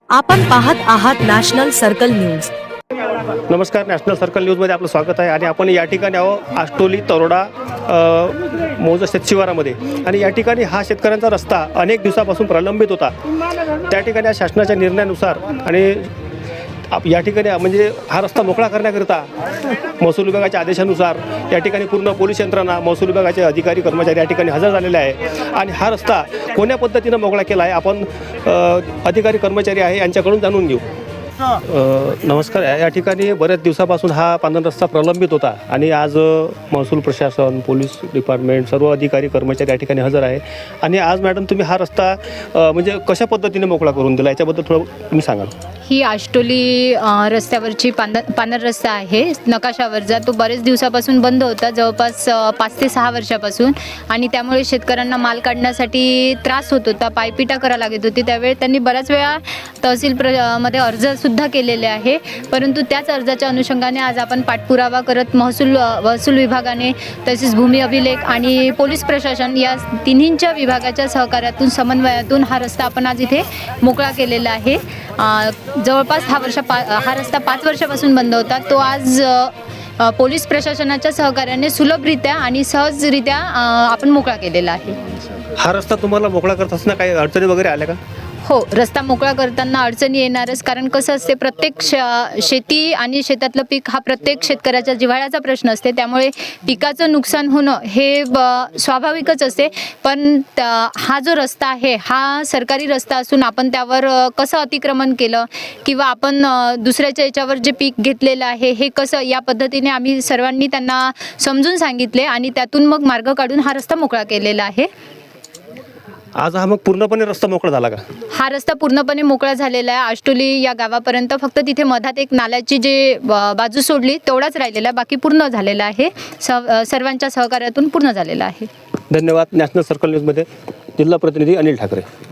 आपण पाहत आहात नॅशनल सर्कल न्यूज। नमस्कार, नॅशनल सर्कल न्यूजमध्ये आपलं स्वागत आहे। आणि आपण या ठिकाणी आहोत आष्टोली तरोडा मौजा शेतशिवारामध्ये। आणि या ठिकाणी हा शेतकऱ्यांचा रस्ता अनेक दिवसापासून प्रलंबित होता। त्या ठिकाणी शासनाच्या निर्णयानुसार आणि या ठिकाणी म्हणजे हा रस्ता मोकळा करण्याकरिता महसूल विभागाच्या आदेशानुसार या ठिकाणी पूर्ण पोलीस यंत्रणा, महसूल विभागाचे अधिकारी कर्मचारी या ठिकाणी हजर झालेले आहे। आणि हा रस्ता कोण्या पद्धतीनं मोकळा केला आहे आपण अधिकारी कर्मचारी आहे यांच्याकडून जाणून घेऊ। नमस्कार, या ठिकाणी बऱ्याच दिवसापासून हा पांढरा रस्ता प्रलंबित होता आणि आज महसूल प्रशासन, पोलीस डिपार्टमेंट, सर्व अधिकारी कर्मचारी या ठिकाणी हजर आहे। आणि आज मॅडम तुम्ही हा रस्ता म्हणजे कशा पद्धतीने मोकळा करून दिला याच्याबद्दल थोडं तुम्ही सांगाल? ही आष्टोली रस्त्यावरची पांढरा रस्ता आहे नकाशावरचा। तो बरेच दिवसापासून बंद होता, जवळपास 5 ते 6 वर्षापासून। आणि त्यामुळे शेतकऱ्यांना माल काढण्यासाठी त्रास होत होता, पायपिटा करावं लागत होती। त्यावेळी त्यांनी बऱ्याच वेळा तहसील मध्ये अर्जसुद्धा केलेले आहे, परंतु त्याच अर्जाच्या अनुषंगाने आज आपण पाठपुरावा करत महसूल विभागाने, तसेच भूमी अभिलेख आणि पोलीस प्रशासन या तिन्हींच्या विभागाच्या सहकार्यातून, समन्वयातून हा रस्ता आपण आज इथे मोकळा केलेला आहे। जवळपास हा रस्ता 5 वर्षापासून बंद होता। तो आज पोलीस प्रशासनाच्या सहकार्याने सुलभरित्या आणि सहजरित्या आपण मोकळा केलेला आहे। हा रस्ता तुम्हाला मोकळा करत असताना काही अडचणी वगैरे आल्या का? हो, रस्ता मोकळा करताना अडचणी येणारच, कारण कसं असते, प्रत्येक शेती आणि शेतातलं पीक हा प्रत्येक शेतकऱ्याच्या जिव्हाळ्याचा प्रश्न असते। त्यामुळे पिकाचं नुकसान होणं हे स्वाभाविकच असते। पण हा जो रस्ता आहे हा सरकारी रस्ता असून आपण त्यावर कसं अतिक्रमण केलं किंवा आपण दुसऱ्याच्या याच्यावर जे पीक घेतलेलं आहे हे कसं, या पद्धतीने आम्ही सर्वांनी त्यांना समजून सांगितले आणि त्यातून मग मार्ग काढून हा रस्ता मोकळा केलेला आहे। आज हा मग पूर्णपणे रस्ता मोकळा झाला का? हा रस्ता पूर्णपणे मोकळा झालेला आहे आष्टोली या गावापर्यंत। फक्त तिथे मधात एक नाल्याची जे बाजू सोडली तेवढाच राहिलेला आहे, बाकी पूर्ण झालेला आहे। सर्वांच्या सहकार्यातून पूर्ण झालेला आहे। धन्यवाद। नॅशनल सर्कल न्यूजमध्ये जिल्हा प्रतिनिधी अनिल ठाकरे।